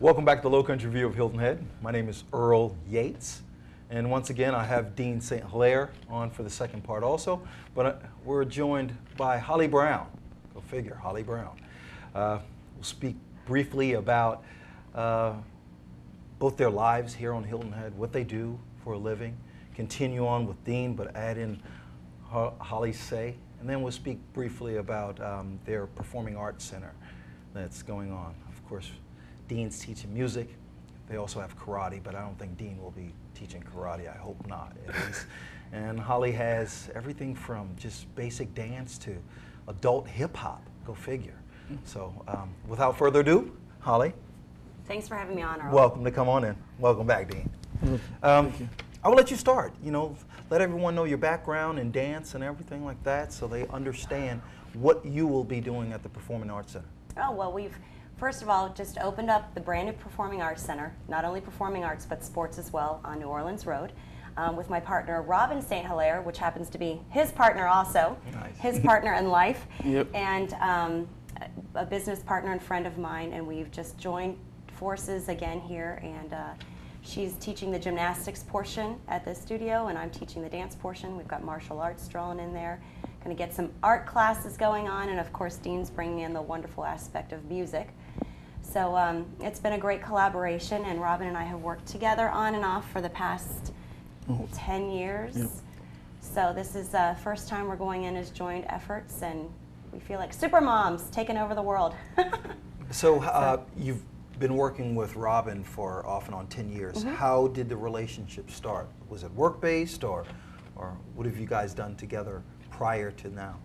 Welcome back to the Lowcountry View of Hilton Head. My name is Earl Yates, and once again I have Dean St. Hilaire on for the second part also, but we're joined by Holly Brown. Go figure, Holly Brown. We'll speak briefly about both their lives here on Hilton Head, what they do for a living, continue on with Dean, but add in Holly's say, and then we'll speak briefly about their Performing Arts Center that's going on. Of course, Dean's teaching music. They also have karate, but I don't think Dean will be teaching karate. I hope not, at least. And Holly has everything from just basic dance to adult hip-hop. Go figure. So without further ado, Holly. Thanks for having me on, Earl. Welcome to come on in. Welcome back, Dean. Thank you. I will let you start. You know, let everyone know your background in dance and everything like that so they understand what you will be doing at the Performing Arts Center. Oh, well, we've first of all just opened up the brand new Performing Arts Center, not only performing arts but sports as well, on New Orleans Road, with my partner Robin St. Hilaire, which happens to be his partner also, Nice. his partner in life, Yep. and a business partner and friend of mine, and we've just joined forces again here, and she's teaching the gymnastics portion at the studio, and I'm teaching the dance portion. We've got martial arts drawn in there. Going to get some art classes going on, and of course Dean's bringing in the wonderful aspect of music. So it's been a great collaboration, and Robin and I have worked together on and off for the past 10 years. Yep. So this is the first time we're going in as joint efforts, and we feel like super moms taking over the world. So you've been working with Robin for off and on 10 years. Mm-hmm. How did the relationship start? Was it work-based, or what have you guys done together prior to now?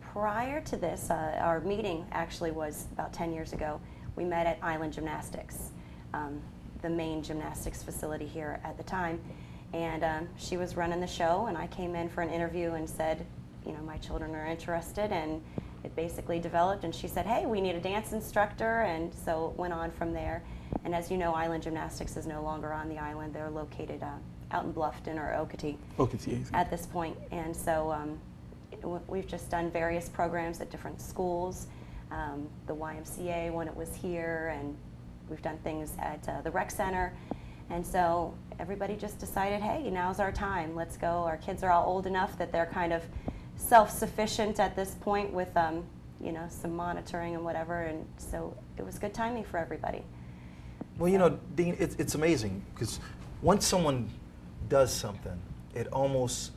Prior to this, our meeting actually was about 10 years ago. We met at Island Gymnastics, the main gymnastics facility here at the time. And she was running the show, and I came in for an interview and said, you know, my children are interested, and it basically developed, and she said, hey, we need a dance instructor, and so it went on from there. And as you know, Island Gymnastics is no longer on the island. They're located out in Bluffton or Okatee at this point. And so we've just done various programs at different schools, the YMCA when it was here, and we've done things at the rec center. And so everybody just decided, hey, now's our time, let's go. Our kids are all old enough that they're kind of self-sufficient at this point with you know, some monitoring and whatever, and so it was good timing for everybody. Well, you know, Dean, it's amazing because once someone does something, it almost,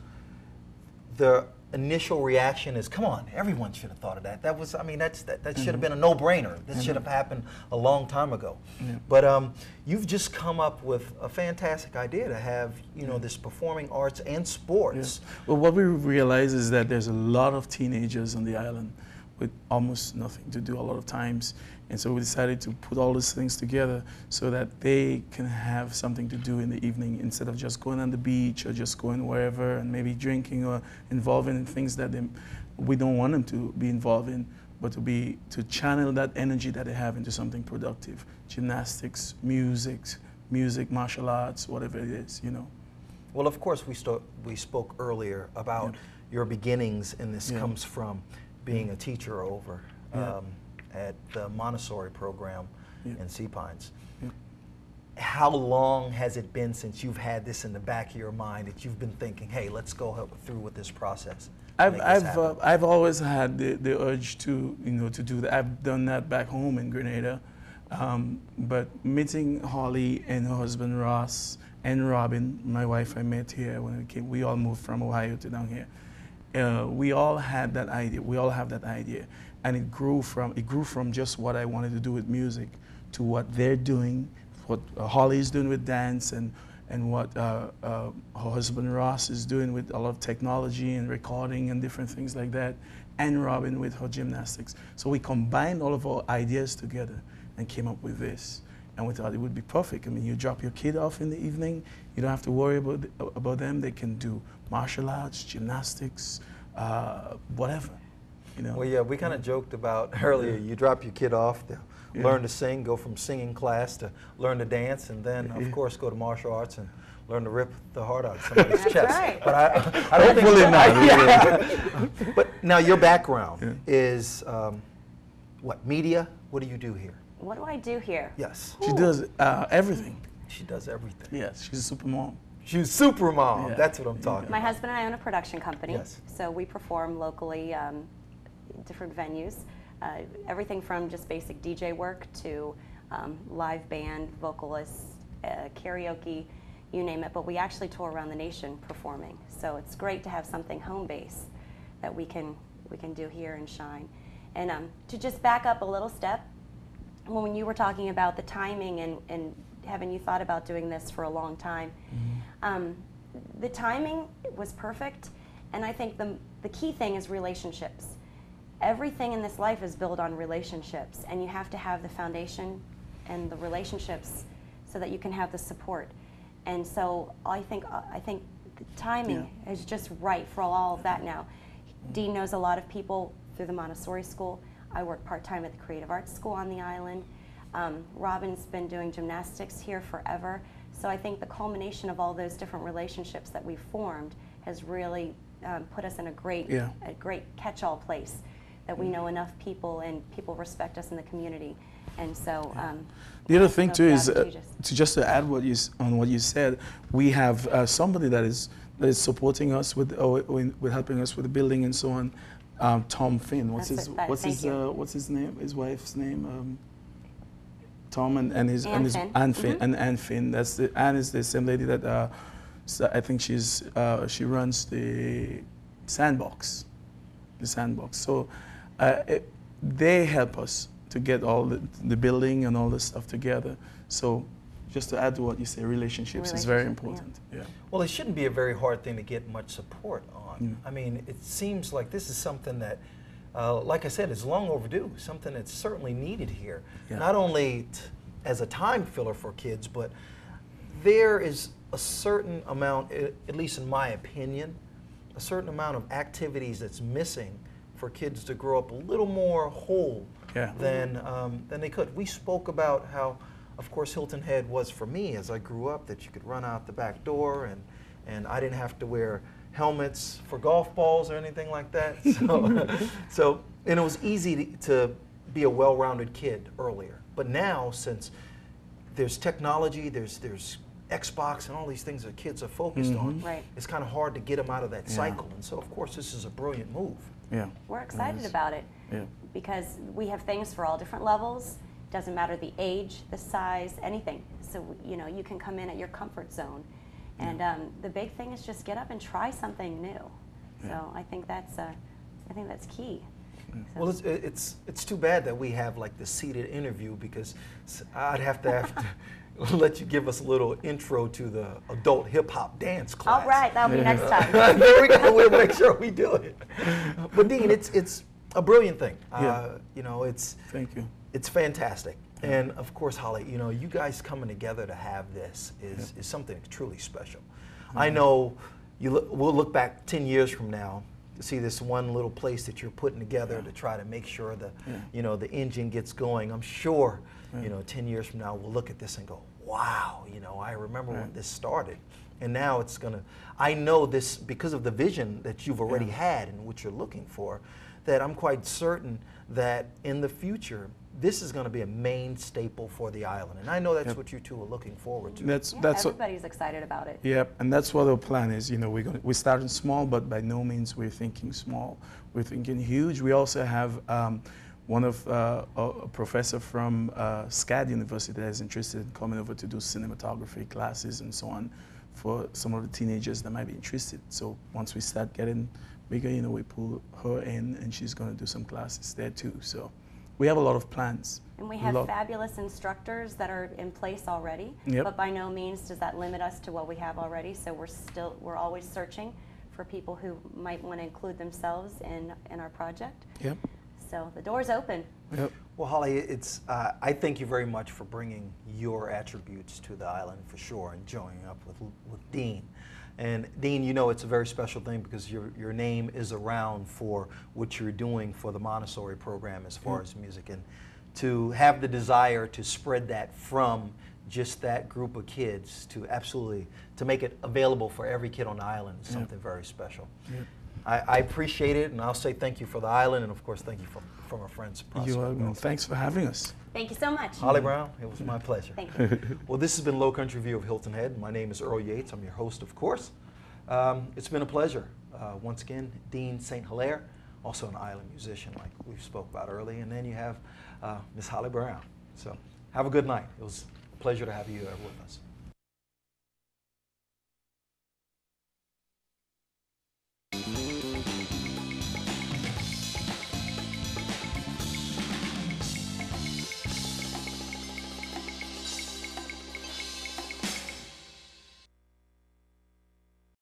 the initial reaction is, come on, everyone should have thought of that. That was, I mean, that should have been a no-brainer. This should have happened a long time ago. Yeah. But you've just come up with a fantastic idea to have, you know, this performing arts and sports. Yeah. Well, what we realize is that there's a lot of teenagers on the island with almost nothing to do a lot of times. And so we decided to put all these things together so that they can have something to do in the evening instead of just going on the beach or just going wherever and maybe drinking or involving in things that we don't want them to be involved in, but to channel that energy that they have into something productive. Gymnastics, music, martial arts, whatever it is, you know. Well, of course, we spoke earlier about your beginnings, and this comes from being a teacher over at the Montessori program in Sea Pines. How long has it been since you've had this in the back of your mind that you've been thinking, hey, let's go through with this process? I've always had the urge to, you know, to do that. I've done that back home in Grenada, but meeting Holly and her husband Ross and Robin, my wife I met here when we came. We all moved from Ohio to down here. We all had that idea. We all have that idea, and it grew from just what I wanted to do with music to what they're doing, what Holly is doing with dance, and what her husband Ross is doing with a lot of technology and recording and different things like that, and Robin with her gymnastics. So we combined all of our ideas together and came up with this. And we thought it would be perfect. I mean, you drop your kid off in the evening, you don't have to worry about them. They can do martial arts, gymnastics, whatever. You know? Well, yeah, we kind of joked about earlier, you drop your kid off, they'll learn to sing, go from singing class to learn to dance, and then, of course, go to martial arts and learn to rip the heart out of somebody's chest. Right. But I don't think Hopefully not. Yeah. But now your background is what, media? What do you do here? What do I do here? Yes. She does everything. She does everything. Yes, she's a super mom. She's super mom. Yeah. That's what I'm talking My about. husband and I own a production company. Yes. So we perform locally, different venues. Everything from just basic DJ work to live band, vocalists, karaoke, you name it. But we actually tour around the nation performing. So it's great to have something home base that we can do here and shine. And to just back up a little step, when you were talking about the timing and having you thought about doing this for a long time, the timing was perfect. And I think the key thing is relationships. Everything in this life is built on relationships, and you have to have the foundation and the relationships so that you can have the support. And so I think the timing is just right for all of that now. Dean knows a lot of people through the Montessori school. I work part-time at the Creative Arts School on the island. Robin's been doing gymnastics here forever. So I think the culmination of all those different relationships that we've formed has really put us in a great catch-all place, that we know enough people and people respect us in the community. And so the other thing too is to add on what you said, we have somebody that is supporting us with helping us with the building and so on. Tom Finn. What's his name? His wife's name? Tom and his Ann Finn. And Ann Finn. Ann is the same lady that I think she runs the sandbox. So they help us to get all the building and all the stuff together. So just to add to what you say, relationships is very important. Yeah. Well, it shouldn't be a very hard thing to get much support on. I mean, it seems like this is something that, like I said, is long overdue, something that's certainly needed here. Yeah. Not only as a time filler for kids, but there is a certain amount, at least in my opinion, a certain amount of activities that's missing for kids to grow up a little more whole than they could. We spoke about how, of course, Hilton Head was for me as I grew up, that you could run out the back door and I didn't have to wear helmets for golf balls or anything like that. And it was easy to be a well-rounded kid earlier. But now, since there's technology, there's Xbox and all these things that kids are focused on, it's kind of hard to get them out of that cycle. And so, of course, this is a brilliant move. Yeah. We're excited about it because we have things for all different levels. Doesn't matter the age, the size, anything. So, you know, you can come in at your comfort zone. And the big thing is just get up and try something new. So I think that's key. So. Well, it's too bad that we have like the seated interview, because I'd have to let you give us a little intro to the adult hip hop dance class. All right, that'll be next time. There we go. We'll make sure we do it. But Dean, it's a brilliant thing. You know, thank you. It's fantastic. And of course, Holly, you know, you guys coming together to have this is something truly special. I know we'll look back 10 years from now to see this one little place that you're putting together to try to make sure you know, the engine gets going. I'm sure, you know, 10 years from now we'll look at this and go, wow, you know, I remember when this started. And now it's gonna, I know this because of the vision that you've already had and what you're looking for, that I'm quite certain that in the future, this is going to be a main staple for the island. And I know that's what you two are looking forward to. That's everybody's excited about it. Yep, and that's what our plan is. You know, we're starting small, but by no means we're thinking small. We're thinking huge. We also have a professor from SCAD University that is interested in coming over to do cinematography classes and so on for some of the teenagers that might be interested. So once we start getting bigger, you know, we pull her in and she's going to do some classes there too. So we have a lot of plans. And we have fabulous instructors that are in place already, but by no means does that limit us to what we have already. So we're always searching for people who might want to include themselves in our project. Yep. So the door's open. Yep. Well, Holly, I thank you very much for bringing your attributes to the island for sure, and joining up with Dean. And Dean, you know it's a very special thing because your name is around for what you're doing for the Montessori program as far as music, and to have the desire to spread that from just that group of kids to absolutely, to make it available for every kid on the island is something very special. I appreciate it, and I'll say thank you for the island, and of course thank you from our friends. You're welcome. Thanks for having us. Thank you so much. Holly Brown, it was my pleasure. Thank you. Well, this has been Lowcountry View of Hilton Head. My name is Earl Yates. I'm your host, of course. It's been a pleasure. Once again, Dean St. Hilaire, also an island musician like we spoke about earlier, and then you have Miss Holly Brown. So have a good night. It was a pleasure to have you with us.